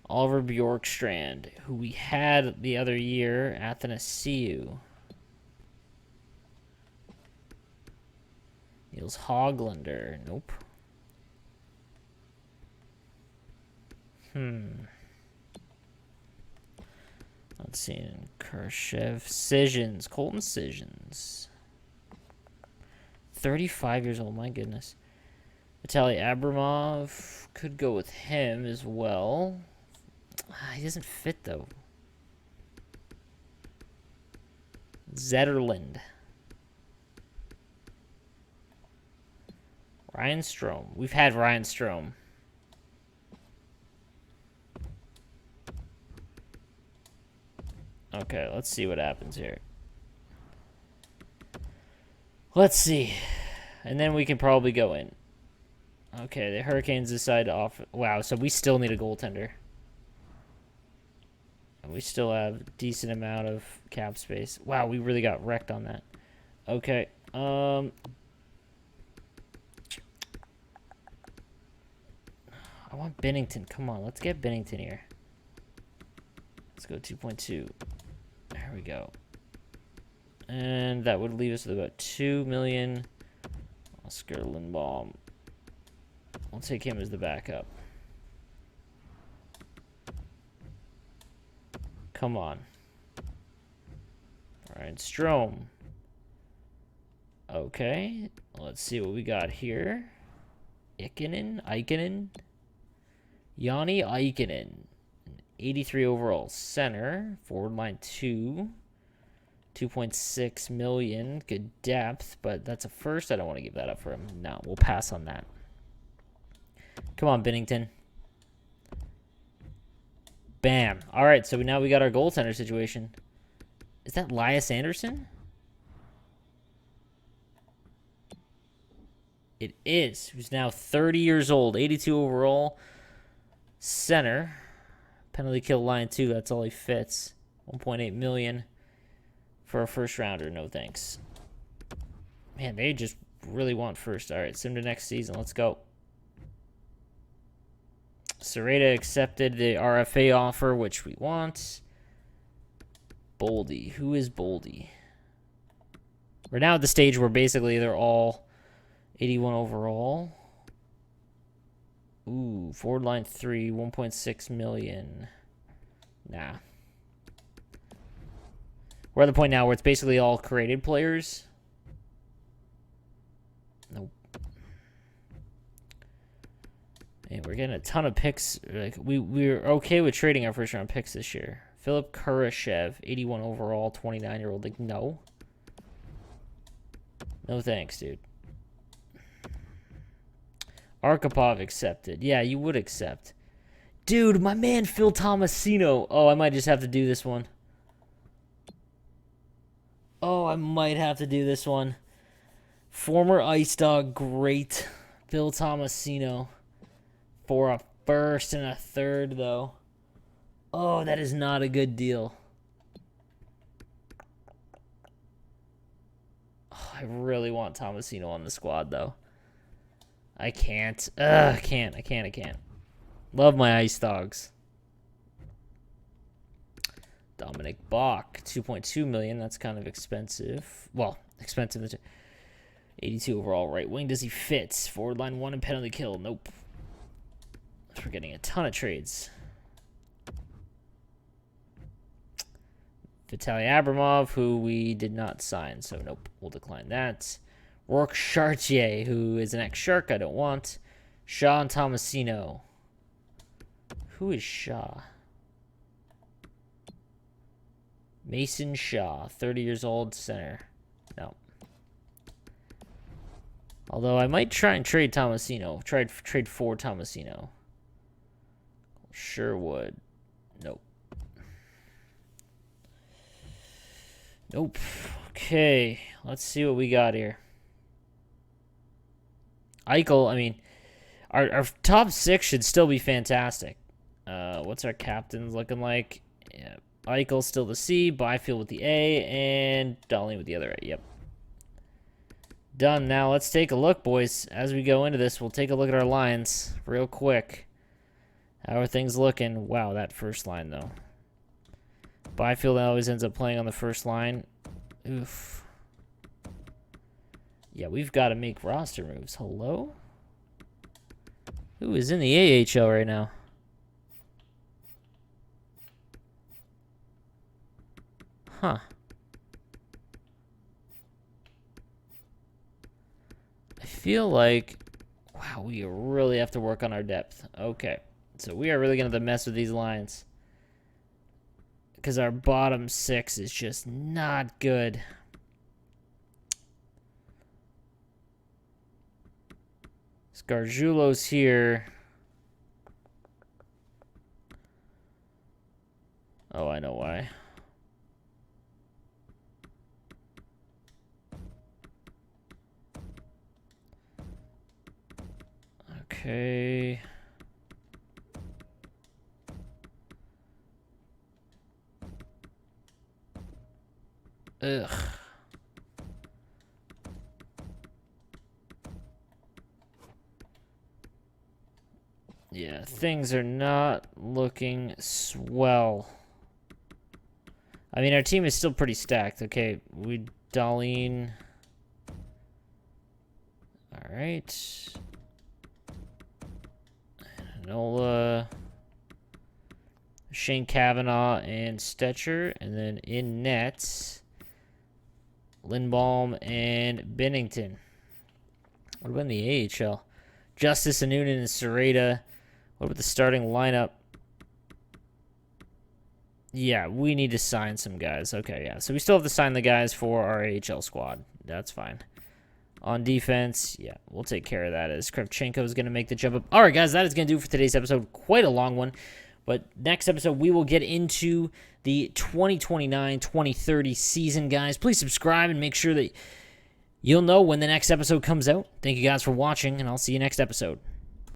Oliver Bjorkstrand, who we had the other year, Athanasiou. Niels Hoglander, nope. Let's see, Khrushchev, Sissons, Colton Sissons. 35 years old, my goodness. Vitaly Abramov, could go with him as well. He doesn't fit, though. Zetterland. Ryan Strome. We've had Ryan Strome. Okay, let's see what happens here. Let's see. And then we can probably go in. Okay, the Hurricanes decide to offer... Wow, so we still need a goaltender. And we still have a decent amount of cap space. Wow, we really got wrecked on that. Okay. I want Binnington. Come on, let's get Binnington here. Let's go 2.2. There we go. And that would leave us with about 2 million. Oscar Lindbaum. We'll take him as the backup. Come on. All right, Strome. Okay, let's see what we got here. Ikonen. Yanni Ikonen. 83 overall center. Forward line 2. 2.6 million. Good depth, but that's a first. I don't want to give that up for him. No, we'll pass on that. Come on, Binnington. Bam. All right, so now we got our goaltender situation. Is that Elias Anderson? It is. Who's now 30 years old. 82 overall. Center. Penalty kill line 2. That's all he fits. 1.8 million. For a first rounder, no thanks. Man, they just really want first. All right, sim to next season. Let's go. Sereda accepted the RFA offer, which we want. Boldy. Who is Boldy? We're now at the stage where basically they're all 81 overall. Ooh, forward line 3, 1.6 million. Nah. We're at the point now where it's basically all created players. Nope. And we're getting a ton of picks. Like we're okay with trading our first round picks this year. Philip Kurashev, 81 overall, 29-year-old. Like, no. No thanks, dude. Arkhipov accepted. Yeah, you would accept. Dude, my man Phil Tomasino. Oh, I might just have to do this one. Oh, I might have to do this one. Former Ice Dog, great. Phil Tomasino. For a first and a third, though. Oh, that is not a good deal. Oh, I really want Tomasino on the squad, though. I can't. I can't. Love my Ice Dogs. Dominic Bach, 2.2 million. That's kind of expensive. Well, expensive. 82 overall right wing. Does he fit? Forward line 1 and penalty kill. Nope. We're getting a ton of trades. Vitaly Abramov, who we did not sign, so nope, we'll decline that. Rourke Chartier, who is an ex-Shark I don't want. Shaw and Tomasino. Who is Shaw? Mason Shaw, 30 years old, center. No. Although I might try and trade Tomasino. Trade for Tomasino. Sure would. Nope. Nope. Okay. Let's see what we got here. Eichel, I mean, our top 6 should still be fantastic. What's our captains looking like? Yeah. Eichel still the C, Byfield with the A, and Dahlin with the other A. Yep. Done. Now let's take a look, boys. As we go into this, we'll take a look at our lines real quick. How are things looking? Wow, that first line, though. Byfield always ends up playing on the first line. Oof. Yeah, we've got to make roster moves. Hello? Who is in the AHL right now? Huh. I feel like... Wow, we really have to work on our depth. Okay. So we are really going to have to mess with these lines. Because our bottom 6 is just not good. Scarjulo's here. Oh, I know why. Okay. Ugh. Yeah, things are not looking swell. I mean, our team is still pretty stacked. Okay, Dahlin. All right. Nola. Shane Kavanaugh and Stetcher. And then in net, Lindbaum and Bennington. What about in the AHL? Justice and Noonan and Sereda. What about the starting lineup? Yeah, we need to sign some guys. Okay, yeah. So we still have to sign the guys for our AHL squad. That's fine. On defense, yeah, we'll take care of that as Kravchenko is going to make the jump up. All right, guys, that is going to do for today's episode. Quite a long one. But next episode, we will get into the 2029-2030 season, guys. Please subscribe and make sure that you'll know when the next episode comes out. Thank you guys for watching, and I'll see you next episode.